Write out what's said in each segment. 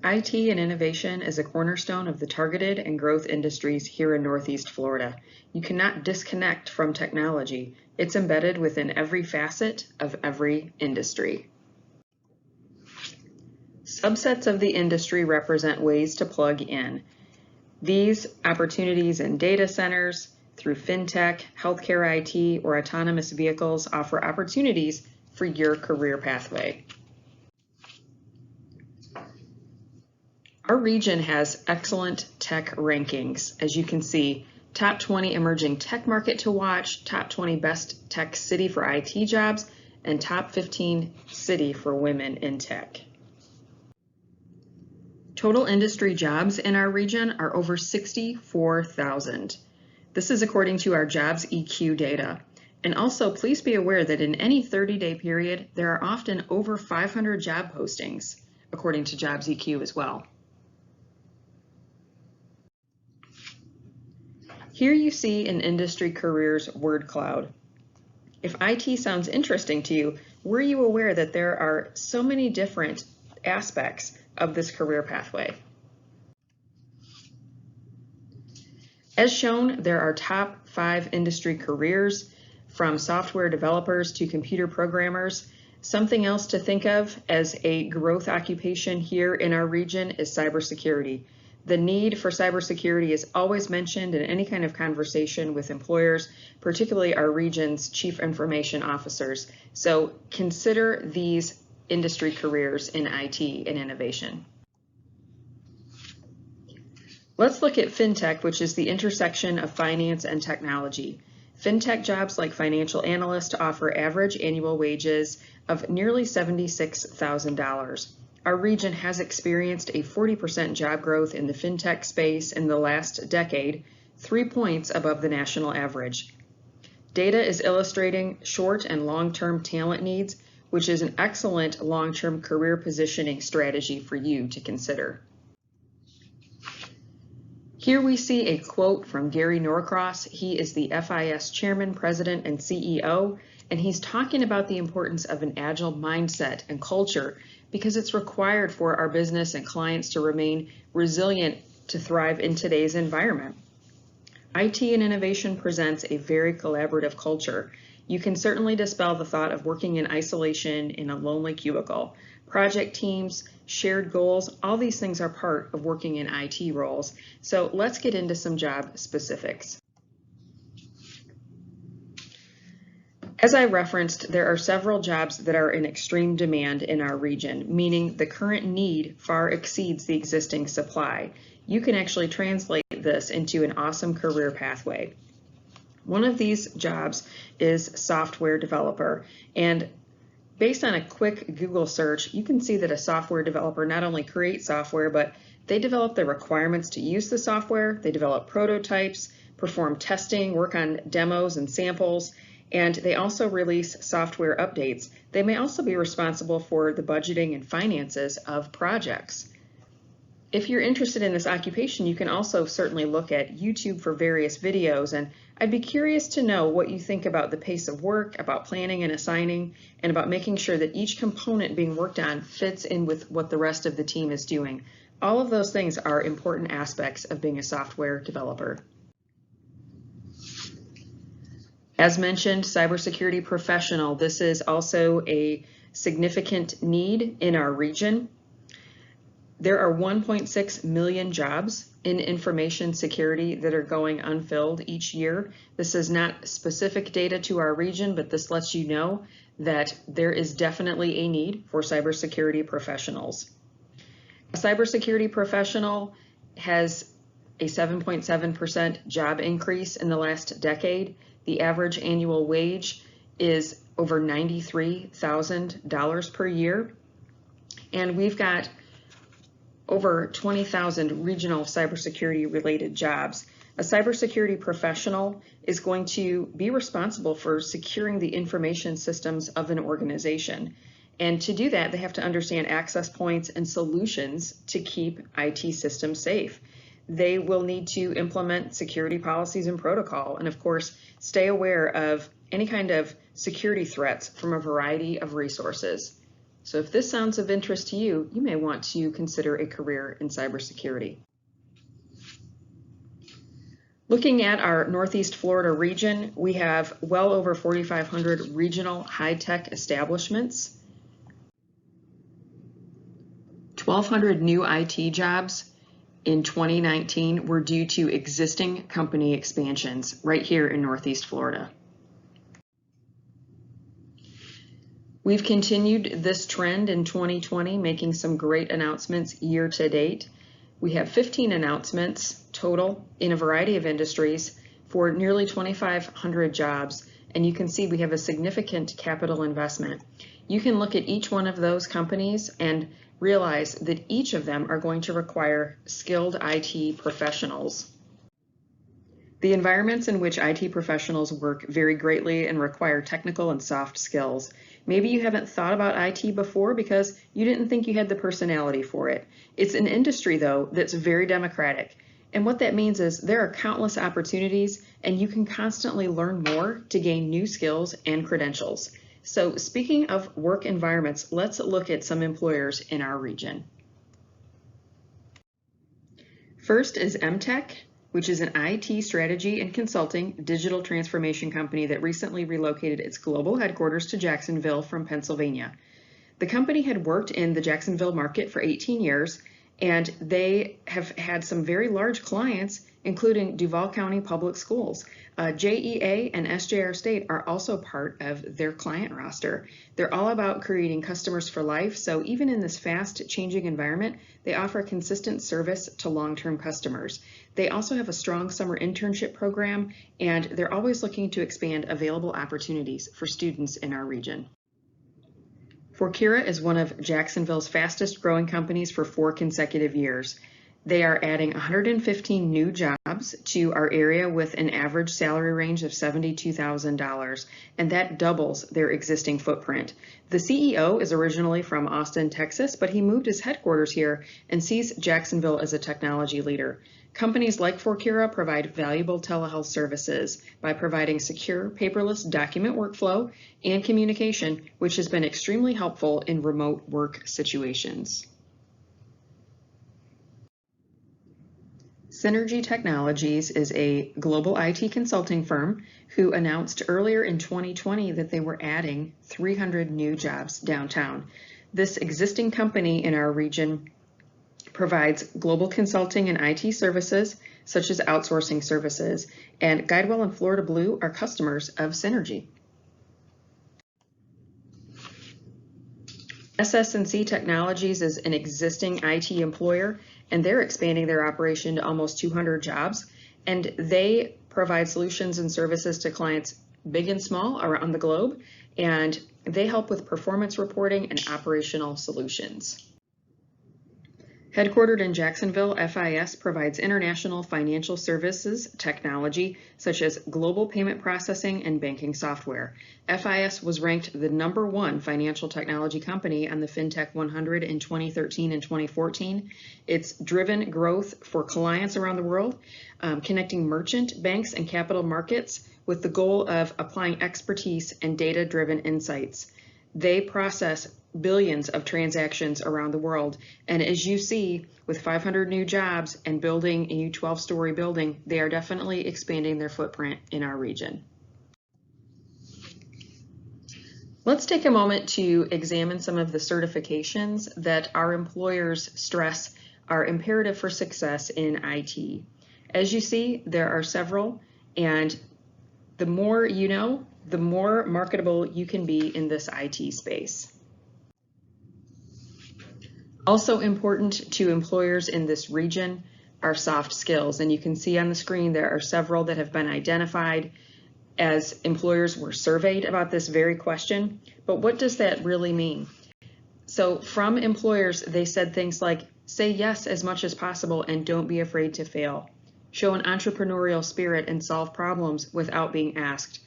IT and innovation is a cornerstone of the targeted and growth industries here in Northeast Florida. You cannot disconnect from technology. It's embedded within every facet of every industry. Subsets of the industry represent ways to plug in. These opportunities in data centers, through Fintech, healthcare IT, or autonomous vehicles offer opportunities for your career pathway. Our region has excellent tech rankings. As you can see, top 20 emerging tech market to watch, top 20 best tech city for IT jobs, and top 15 city for women in tech. Total industry jobs in our region are over 64,000. This is according to our Jobs EQ data. And also, please be aware that in any 30-day period, there are often over 500 job postings, according to Jobs EQ as well. Here you see an industry careers word cloud. If IT sounds interesting to you, were you aware that there are so many different aspects of this career pathway? As shown, there are top 5 industry careers, from software developers to computer programmers. Something else to think of as a growth occupation here in our region is cybersecurity. The need for cybersecurity is always mentioned in any kind of conversation with employers, particularly our region's chief information officers. So consider these industry careers in IT and innovation. Let's look at Fintech, which is the intersection of finance and technology. Fintech jobs like financial analyst offer average annual wages of nearly $76,000. Our region has experienced a 40% job growth in the Fintech space in the last decade, 3 points above the national average. Data is illustrating short and long-term talent needs, which is an excellent long-term career positioning strategy for you to consider. Here we see a quote from Gary Norcross. He is the FIS chairman, president, and CEO, and he's talking about the importance of an agile mindset and culture because it's required for our business and clients to remain resilient to thrive in today's environment. IT and innovation presents a very collaborative culture. You can certainly dispel the thought of working in isolation in a lonely cubicle. Project teams, shared goals, all these things are part of working in IT roles. So let's get into some job specifics. As I referenced, there are several jobs that are in extreme demand in our region, meaning the current need far exceeds the existing supply. You can actually translate this into an awesome career pathway. One of these jobs is software developer, and based on a quick Google search, you can see that a software developer not only creates software, but they develop the requirements to use the software, they develop prototypes, perform testing, work on demos and samples, and they also release software updates. They may also be responsible for the budgeting and finances of projects. If you're interested in this occupation, you can also certainly look at YouTube for various videos, and I'd be curious to know what you think about the pace of work, about planning and assigning, and about making sure that each component being worked on fits in with what the rest of the team is doing. All of those things are important aspects of being a software developer. As mentioned, cybersecurity professional. This is also a significant need in our region. There are 1.6 million jobs in information security that are going unfilled each year. This is not specific data to our region, but this lets you know that there is definitely a need for cybersecurity professionals. A cybersecurity professional has a 7.7% job increase in the last decade. The average annual wage is over $93,000 per year, and we've got over 20,000 regional cybersecurity related jobs. A cybersecurity professional is going to be responsible for securing the information systems of an organization. And to do that, they have to understand access points and solutions to keep IT systems safe. They will need to implement security policies and protocol, and of course, stay aware of any kind of security threats from a variety of resources. So if this sounds of interest to you, you may want to consider a career in cybersecurity. Looking at our Northeast Florida region, we have well over 4,500 regional high-tech establishments, 1,200 new IT jobs in 2019 were due to existing company expansions right here in Northeast Florida. We've continued this trend in 2020, making some great announcements year to date. We have 15 announcements total in a variety of industries for nearly 2,500 jobs, and you can see we have a significant capital investment. You can look at each one of those companies and realize that each of them are going to require skilled IT professionals. The environments in which IT professionals work vary greatly and require technical and soft skills. Maybe you haven't thought about IT before because you didn't think you had the personality for it. It's an industry, though, that's very democratic. And what that means is there are countless opportunities, and you can constantly learn more to gain new skills and credentials. So speaking of work environments, let's look at some employers in our region. First is Mtech, which is an IT strategy and consulting digital transformation company that recently relocated its global headquarters to Jacksonville from Pennsylvania. The company had worked in the Jacksonville market for 18 years, and they have had some very large clients, including Duval County Public Schools. JEA and SJR State are also part of their client roster. They're all about creating customers for life, so even in this fast-changing environment, they offer consistent service to long-term customers. They also have a strong summer internship program, and they're always looking to expand available opportunities for students in our region. Forkira is one of Jacksonville's fastest growing companies for 4 consecutive years. They are adding 115 new jobs to our area with an average salary range of $72,000, and that doubles their existing footprint. The CEO is originally from Austin, Texas, but he moved his headquarters here and sees Jacksonville as a technology leader. Companies like Forkira provide valuable telehealth services by providing secure, paperless document workflow and communication, which has been extremely helpful in remote work situations. Synergy Technologies is a global IT consulting firm who announced earlier in 2020 that they were adding 300 new jobs downtown. This existing company in our region provides global consulting and IT services, such as outsourcing services, and Guidewell and Florida Blue are customers of Synergy. SS&C Technologies is an existing IT employer, and they're expanding their operation to almost 200 jobs, and they provide solutions and services to clients big and small around the globe, and they help with performance reporting and operational solutions. Headquartered in Jacksonville, FIS provides international financial services technology such as global payment processing and banking software. FIS was ranked the #1 financial technology company on the Fintech 100 in 2013 and 2014. It's driven growth for clients around the world, connecting merchant, banks, and capital markets with the goal of applying expertise and data-driven insights. They process billions of transactions around the world. And as you see, with 500 new jobs and building a new 12-story building, they are definitely expanding their footprint in our region. Let's take a moment to examine some of the certifications that our employers stress are imperative for success in IT. As you see, there are several, and the more you know, the more marketable you can be in this IT space. Also important to employers in this region are soft skills, and you can see on the screen there are several that have been identified as employers were surveyed about this very question. But what does that really mean? So from employers, they said things like, say yes as much as possible and don't be afraid to fail. Show an entrepreneurial spirit and solve problems without being asked.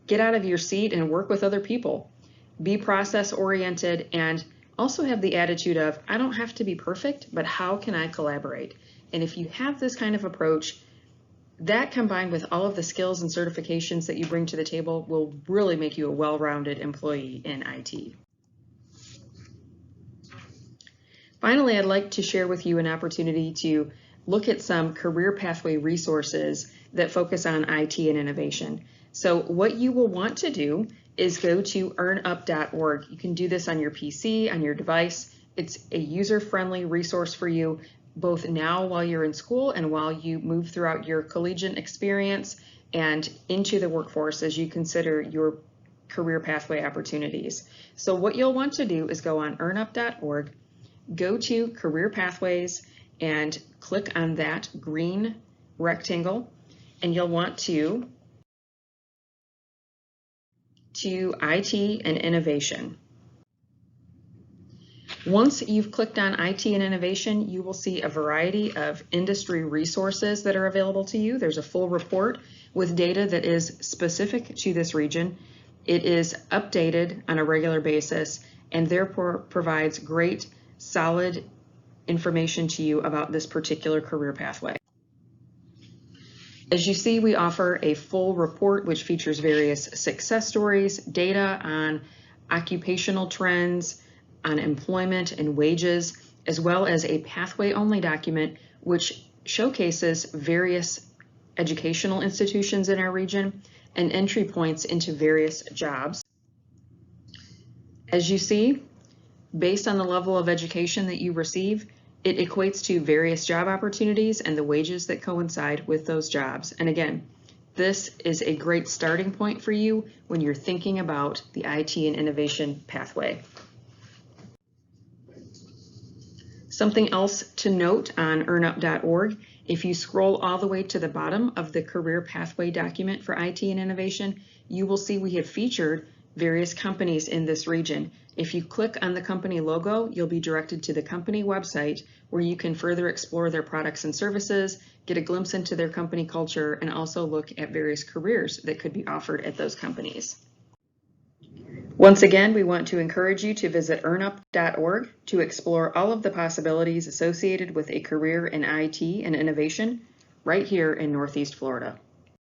Get out of your seat and work with other people. Be process-oriented and also have the attitude of, I don't have to be perfect, but how can I collaborate? And if you have this kind of approach, that combined with all of the skills and certifications that you bring to the table will really make you a well-rounded employee in IT. Finally, I'd like to share with you an opportunity to look at some career pathway resources that focus on IT and innovation. So what you will want to do is go to earnup.org. You can do this on your PC, on your device. It's a user-friendly resource for you, both now while you're in school and while you move throughout your collegiate experience and into the workforce as you consider your career pathway opportunities. So what you'll want to do is go on earnup.org, go to Career Pathways, and click on that green rectangle, and you'll want to IT and Innovation. Once you've clicked on IT and Innovation, you will see a variety of industry resources that are available to you. There's a full report with data that is specific to this region. It is updated on a regular basis and therefore provides great, solid information to you about this particular career pathway. As you see, we offer a full report which features various success stories, data on occupational trends, on employment and wages, as well as a pathway-only document which showcases various educational institutions in our region and entry points into various jobs. As you see, based on the level of education that you receive, it equates to various job opportunities and the wages that coincide with those jobs. And again, this is a great starting point for you when you're thinking about the IT and innovation pathway. Something else to note on earnup.org, if you scroll all the way to the bottom of the career pathway document for IT and innovation, you will see we have featured various companies in this region. If you click on the company logo, you'll be directed to the company website where you can further explore their products and services, get a glimpse into their company culture, and also look at various careers that could be offered at those companies. Once again, we want to encourage you to visit earnup.org to explore all of the possibilities associated with a career in IT and innovation right here in Northeast Florida.